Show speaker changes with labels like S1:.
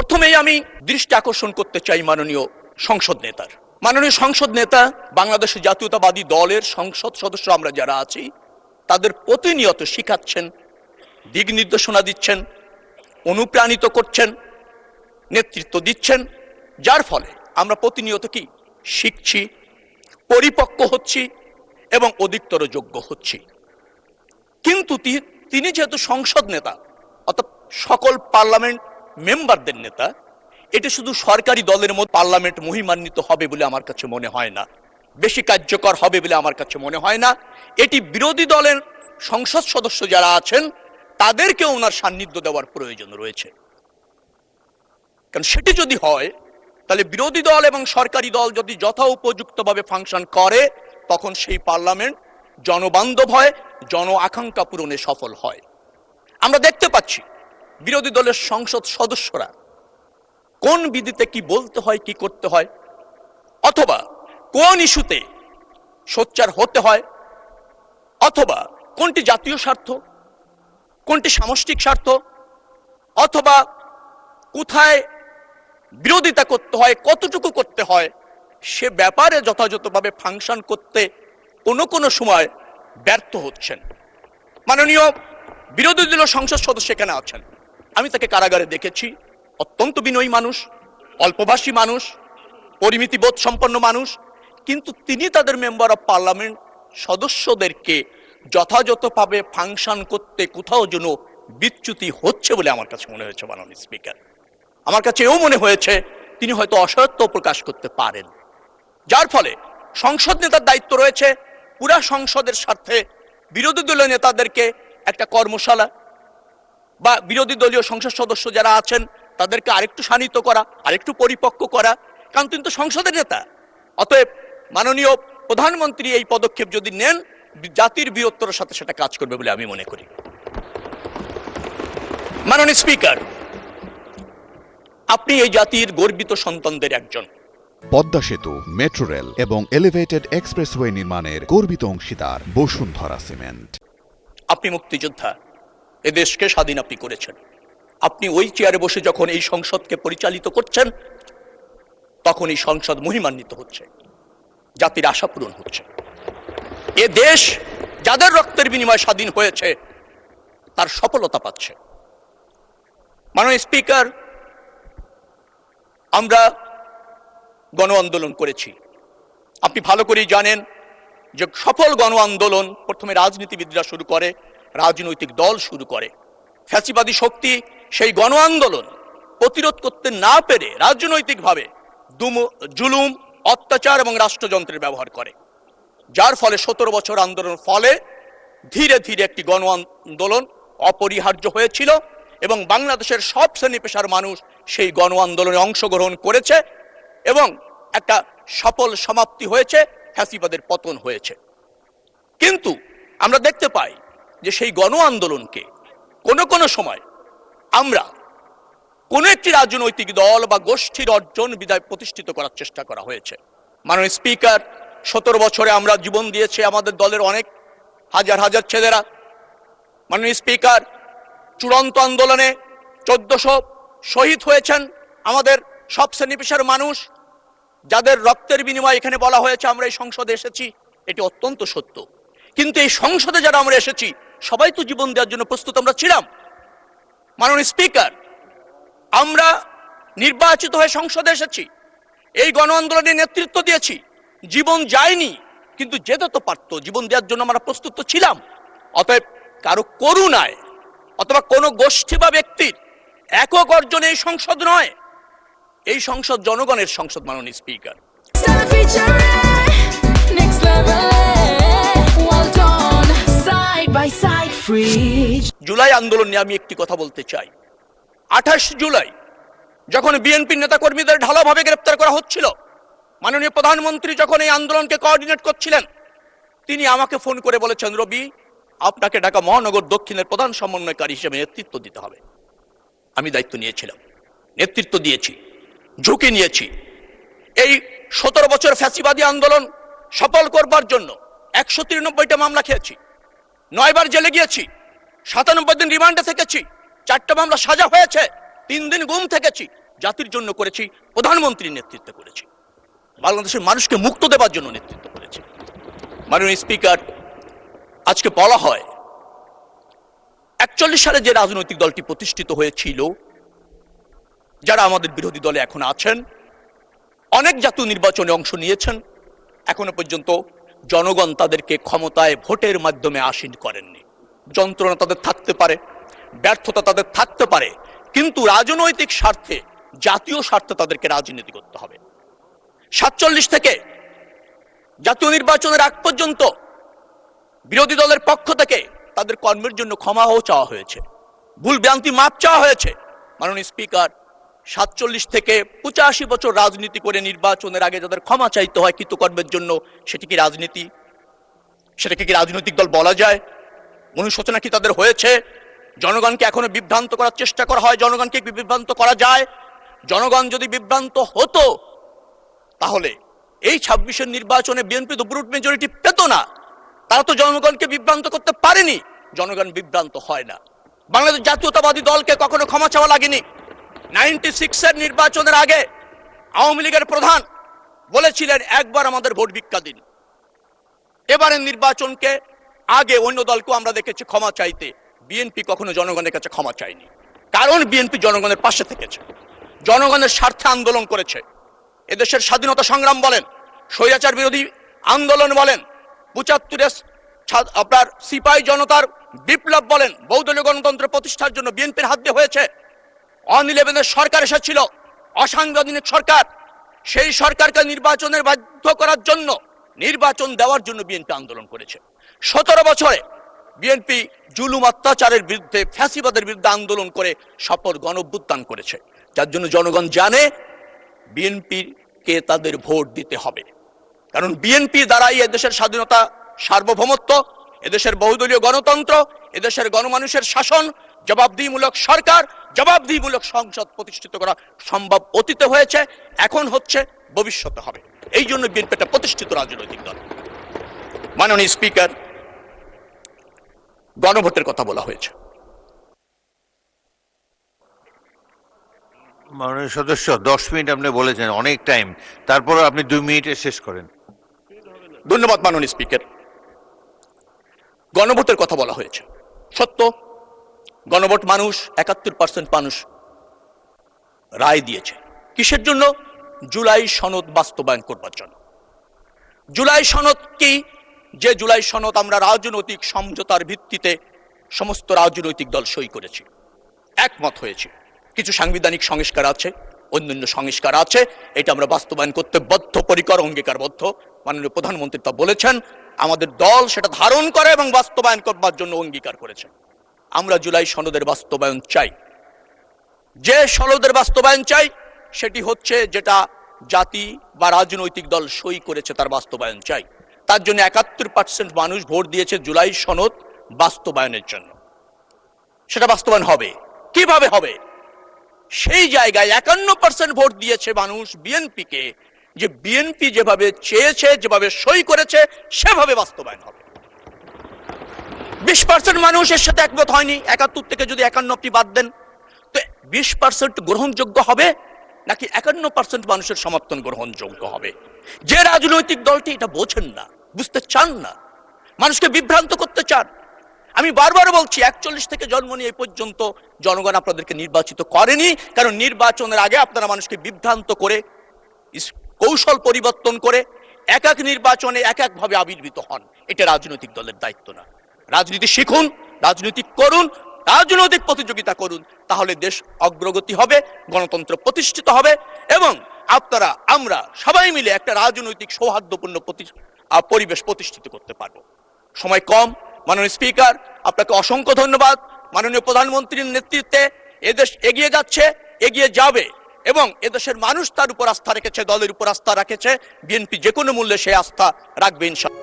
S1: প্রথমেই আমি দৃষ্টি আকর্ষণ করতে চাই মাননীয় সংসদ নেতার। মাননীয় সংসদ নেতা বাংলাদেশের জাতীয়তাবাদী দলের সংসদ সদস্য আমরা যারা আছি তাদের প্রতিনিয়ত শিখাচ্ছেন, দিক নির্দেশনা দিচ্ছেন, অনুপ্রাণিত করছেন, নেতৃত্ব দিচ্ছেন, যার ফলে আমরা প্রতিনিয়ত কি শিখছি, পরিপক্ক হচ্ছি এবং অধিকতর যোগ্য হচ্ছি। কিন্তু তিনি যেহেতু সংসদ নেতা অর্থাৎ সকল পার্লামেন্ট মেম্বারদের নেতা, এটা শুধু সরকারি দলের মধ্যে পার্লামেন্ট মহিমান্বিত হবে বলে আমার কাছে মনে হয় না, বেশি কার্যকর হবে বলে আমার কাছে মনে হয় না। এটি বিরোধী দলের সংসদ সদস্য যারা আছেন তাদেরকে ওনার সান্নিধ্য দেওয়ার প্রয়োজন রয়েছে। কারণ সেটি যদি হয় তাহলে বিরোধী দল এবং সরকারি দল যদি যথোপযুক্তভাবে ফাংশন করে তখন সেই পার্লামেন্ট জনবান্ধব হয়, জন আকাঙ্ক্ষা পূরণে সফল হয়। আমরা দেখতে পাচ্ছি বিরোধী দলের সংসদ সদস্যরা কোন বিধিতে কি বলতে হয়, কি করতে হয়, অথবা কোন ইস্যুতে সোচ্চার হতে হয়, অথবা কোনটি জাতীয় স্বার্থ, কোনটি সামষ্টিক স্বার্থ, অথবা কোথায় বিরোধিতা করতে হয়, কতটুকু করতে হয়, সে ব্যাপারে যথাযথভাবে ফাংশন করতে কোনো কোনো সময় ব্যর্থ হচ্ছেন। মাননীয় বিরোধী দলীয় সংসদ সদস্য এখানে আছেন, আমি তাকে কারাগারে দেখেছি। অত্যন্ত বিনয়ী মানুষ, অল্পভাষী মানুষ, পরিমিতিবোধ সম্পন্ন মানুষ, কিন্তু তিনি তাদের মেম্বার অফ পার্লামেন্ট সদস্যদেরকে যথাযথভাবে ফাংশন করতে কোথাও যেন বিচ্যুতি হচ্ছে বলে আমার কাছে মনে হয়েছে। মাননীয় স্পিকার, আমার কাছে এও মনে হয়েছে তিনি হয়তো অসত্য প্রকাশ করতে পারেন, যার ফলে সংসদ নেতার দায়িত্ব রয়েছে পুরা সংসদের স্বার্থে বিরোধী দলীয় নেতাদেরকে একটা কর্মশালা বা বিরোধী দলীয় সংসদ সদস্য যারা আছেন তাদেরকে আরেকটু শানিত করা, আরেকটু পরিপক্ক করা। কারণ তিনি তো সংসদের নেতা। অতএব মাননীয় প্রধানমন্ত্রী এই পদক্ষেপ যদি নেন, জাতির বৃহত্তর সাথে সেটা কাজ করবে বলে আমি মনে করি। মাননীয় স্পিকার, আপনি এই জাতির গর্বিত সন্তানদের একজন।
S2: পদ্মা সেতু, মেট্রো রেল এবং এলিভেটেড এক্সপ্রেসওয়ে নির্মাণের গর্বিত অংশীদার বসুন্ধরা সিমেন্ট।
S1: আপনি মুক্তিযোদ্ধা, এ দেশকে স্বাধীন আপনি করেছেন। আপনি ওই চেয়ারে বসে যখন এই সংসদকে পরিচালিত করছেন তখন এই সংসদ মহিমান্বিত হচ্ছে, জাতির আশা পূরণ হচ্ছে। এ দেশ যাদের রক্তের বিনিময়ে স্বাধীন হয়েছে তার সফলতা পাচ্ছে। মাননীয় স্পিকার, আমরা গণ আন্দোলন করেছি। আপনি ভালো করেই জানেন যে সফল গণ আন্দোলন প্রথমে রাজনীতিবিদরা শুরু করে, রাজনৈতিক দল শুরু করে। ফ্যাসিবাদী শক্তি সেই গণ আন্দোলন প্রতিরোধ করতে না পেরে রাজনৈতিকভাবে জুলুম, অত্যাচার এবং রাষ্ট্রযন্ত্রের ব্যবহার করে, যার ফলে 17 বছর আন্দোলনের ফলে ধীরে ধীরে একটি গণ আন্দোলন অপরিহার্য হয়েছিল এবং বাংলাদেশের সব শ্রেণী পেশার মানুষ সেই গণ আন্দোলনে অংশগ্রহণ করেছে এবং একটা সফল সমাপ্তি হয়েছে, ফ্যাসিবাদের পতন হয়েছে। কিন্তু আমরা দেখতে পাই যে সেই গণ আন্দোলনকে কোনো সময় আমরা কোন একটি রাজনৈতিক দল বা গোষ্ঠীর অর্জন বিদায় প্রতিষ্ঠিত করার চেষ্টা করা হয়েছে। মাননীয় স্পিকার, 17 বছরে আমরা জীবন দিয়েছে আমাদের দলের অনেক হাজার হাজার ছেলেরা। মাননীয় স্পিকার, চূড়ান্ত আন্দোলনে 1400 শহীদ হয়েছেন আমাদের সব শ্রেণী পেশার মানুষ, যাদের রক্তের বিনিময়ে এখানে বলা হয়েছে আমরা এই সংসদে এসেছি। এটি অত্যন্ত সত্য। কিন্তু এই সংসদে যারা আমরা এসেছি সবাই তো জীবন দেওয়ার জন্য প্রস্তুত আমরা ছিলাম। মাননীয় স্পিকার, আমরা নির্বাচিত হয়ে সংসদে এসেছি, এই গণ আন্দোলনে নেতৃত্ব দিয়েছি, জীবন যায়নি কিন্তু যেতে তো পারতো, জীবন দেওয়ার জন্য আমরা প্রস্তুত ছিলাম। অতএব কারো করুণায় অথবা কোনো গোষ্ঠী বা ব্যক্তির একক অর্জনে এই সংসদ নয়, এই সংসদ জনগণের সংসদ। মাননীয় স্পিকার, জুলাই আন্দোলন নিয়ে আমি একটি কথা বলতে চাই। 28 জুলাই যখন বিএনপি নেতাকর্মীদের ঢালাওভাবে গ্রেপ্তার করা হচ্ছিল, মাননীয় প্রধানমন্ত্রী যখন এই আন্দোলনকে কোঅর্ডিনেট করছিলেন, তিনি আমাকে ফোন করে বলেছেন, রবি, আপনাকে ঢাকা মহানগর দক্ষিণের প্রধান সমন্বয়কারী হিসেবে নেতৃত্ব দিতে হবে। আমি দায়িত্ব নিয়েছিলাম, নেতৃত্ব দিয়েছি, ঝুঁকি নিয়েছি। এই 17 বছর ফ্যাসিবাদী আন্দোলন সফল করবার জন্য 193টা মামলা খেয়েছি, 9 বার জেলে গিয়েছি, 97 দিন রিমান্ডে থেকেছি, 4টা মামলা সাজা হয়েছে, 3 দিন গুম থেকেছি, জাতির জন্য করেছি, প্রধানমন্ত্রীর নেতৃত্বে করেছি, বাংলাদেশের মানুষকে মুক্ত দেবার জন্য নেতৃত্ব করেছি। মাননীয় স্পিকার, আজকে বলা হয় 41 সালে যে রাজনৈতিক দলটি প্রতিষ্ঠিত হয়েছিল, যারা আমাদের বিরোধী দলে এখন আছেন, অনেক জাতীয় নির্বাচনে অংশ নিয়েছেন, এখনো পর্যন্ত জনগণ তাদেরকে ক্ষমতায় ভোটের মাধ্যমে আসীন করেননি। যন্ত্রণা তাদের থাকতে পারে, ব্যর্থতা তাদের থাকতে পারে, কিন্তু রাজনৈতিক স্বার্থে, জাতীয় স্বার্থে তাদেরকে রাজনীতি করতে হবে। 47 থেকে জাতীয় নির্বাচনের আগ পর্যন্ত বিরোধী দলের পক্ষ থেকে তাদের কর্মের জন্য ক্ষমাও চাওয়া হয়েছে, ভুল ভ্রান্তি মাপ চাওয়া হয়েছে। মাননীয় স্পিকার, 47 থেকে 85 বছর রাজনীতি করে নির্বাচনের আগে যাদের ক্ষমা চাইতে হয় কৃতকর্মের জন্য, সেটি কি রাজনীতি? সেটাকে কি রাজনৈতিক দল বলা যায়? অনুশোচনা কি তাদের হয়েছে? জনগণকে এখনো বিভ্রান্ত করার চেষ্টা করা হয়, জনগণকে বিভ্রান্ত করা যায়? জনগণ যদি বিভ্রান্ত হতো তাহলে এই 26-এর নির্বাচনে বিএনপি তো ব্রুট মেজরিটি পেত না। তারা তো জনগণকে বিভ্রান্ত করতে পারেনি, জনগণ বিভ্রান্ত হয় না। বাংলাদেশ জাতীয়তাবাদী দলকে কখনো ক্ষমা চাওয়া লাগেনি। 96-এর নির্বাচনের আগে আওয়ামী লীগের প্রধান বলেছিলেন, একবার আমাদের ভোট ভিক্ষা দিন। এবারের নির্বাচনকে আগে অন্য দলকেও আমরা দেখেছি ক্ষমা চাইতে, বিএনপি কখনো জনগণের কাছে ক্ষমা চায়নি। কারণ বিএনপি জনগণের পাশে থেকেছে, জনগণের স্বার্থে আন্দোলন করেছে। এদেশের স্বাধীনতা সংগ্রাম বলেন, স্বৈরাচার বিরোধী আন্দোলন বলেন, 75-এর আপনার সিপাহী জনতার বিপ্লব বলেন, বহুদলীয় গণতন্ত্র প্রতিষ্ঠার জন্য বিএনপির হাত দিয়ে হয়েছে। 11-এর সরকার এসেছিল, অসাংবিধানিক সরকার, সেই সরকারকে নির্বাচনের বাধ্য করার জন্য, নির্বাচন দেওয়ার জন্য বিএনপি আন্দোলন করেছে। 17 বছরে বিএনপি জুলুম অত্যাচারের বিরুদ্ধে, ফ্যাসিবাদের বিরুদ্ধে আন্দোলন করে সফল গণঅভ্যুত্থান করেছে, যার জন্য জনগণ জানে বিএনপিকে তাদের ভোট দিতে হবে। কারণ বিএনপি দ্বারাই এদেশের স্বাধীনতা, সার্বভৌমত্ব, এদেশের বহুদলীয় গণতন্ত্র, এদেশের গণমানুষের শাসন, জবাবদিহিমূলক সরকার, জবাবদিহিমূলক সংসদ প্রতিষ্ঠিত করা সম্ভব। অতীতে হয়েছে, এখন হচ্ছে, ভবিষ্যতে হবে। এই জন্য বিএনপি একটা প্রতিষ্ঠিত রাজনৈতিক দল। মাননীয় স্পিকার, গণভোটের কথা বলা হয়েছে।
S3: মাননীয় সদস্য, 10 মিনিট আপনি বলেছেন, অনেক টাইম, তারপর আপনি 2 মিনিটে শেষ করেন।
S1: ধন্যবাদ মাননীয় স্পিকার। গণভোটের কথা বলা হয়েছে, সত্য। গণভোট মানুষ, 71% মানুষ রায় দিয়েছে। কিসের জন্য? জুলাই সনদ বাস্তবায়ন করবার জন্য। জুলাই সনদ কি? যে জুলাই সনদ আমরা রাজনৈতিক সমঝোতার ভিত্তিতে সমস্ত রাজনৈতিক দল সই করেছি, একমত হয়েছে। কিছু সাংবিধানিক সংস্কার আছে, অন্যান্য সংস্কার আছে, এটা আমরা বাস্তবায়ন করতে বদ্ধপরিকর, অঙ্গীকারবদ্ধ। মাননীয় প্রধানমন্ত্রী তা বলেছেন, আমাদের দল সেটা ধারণ করে এবং বাস্তবায়ন করবার জন্য অঙ্গীকার করেছে। আমরা জুলাই সনদের বাস্তবায়ন চাই। যে সনদের বাস্তবায়ন চাই সেটি হচ্ছে যেটা জাতি বা রাজনৈতিক দল সই করেছে, তার বাস্তবায়ন চাই। তার জন্য 71% মানুষ ভোট দিয়েছে জুলাই সনদ বাস্তবায়নের জন্য। সেটা বাস্তবায়ন হবে। কিভাবে হবে? সেই জায়গায় 51% ভোট দিয়েছে মানুষ বিএনপিকে, যে বিএনপি যেভাবে চেয়েছে, যেভাবে সই করেছে, সেভাবে বাস্তবায়ন হবে। 20% মানুষ এর সাথে একমত হয়নি। 71 থেকে যদি 51 বাদ দেন, তো 20% গ্রহণযোগ্য হবে নাকি 51% মানুষের সমর্থন গ্রহণযোগ্য হবে? যে রাজনৈতিক দলটি এটা বোঝেন না, বুঝতে চান না, মানুষকে বিভ্রান্ত করতে চান। আমি বারবার বলছি, 41 থেকে জন্ম নিয়ে এই পর্যন্ত জনগণ আপনাদেরকে নির্বাচিত করেনি, কারণ নির্বাচনের আগে আপনারা মানুষকে বিভ্রান্ত করে, কৌশল পরিবর্তন করে এক এক নির্বাচনে এক একভাবে আবির্ভূত হন। এটা রাজনৈতিক দলের দায়িত্ব না। রাজনীতি শিখুন, রাজনীতি করুন, রাজনৈতিক প্রতিযোগিতা করুন, তাহলে দেশ অগ্রগতি হবে, গণতন্ত্র প্রতিষ্ঠিত হবে এবং আপনারা, আমরা সবাই মিলে একটা রাজনৈতিক সৌহার্দ্যপূর্ণ পরিবেশ প্রতিষ্ঠিত করতে পারবো। সময় কম। মাননীয় স্পিকার, আপনাকে অসংখ্য ধন্যবাদ। মাননীয় প্রধানমন্ত্রীর নেতৃত্বে এদেশ এগিয়ে যাচ্ছে, এগিয়ে যাবে এবং এদেশের মানুষ তার উপর আস্থা রেখেছে, দলের উপর আস্থা রাখেছে। বিএনপি যে কোনো মূল্যে সে আস্থা রাখবে ইনশাআল্লাহ।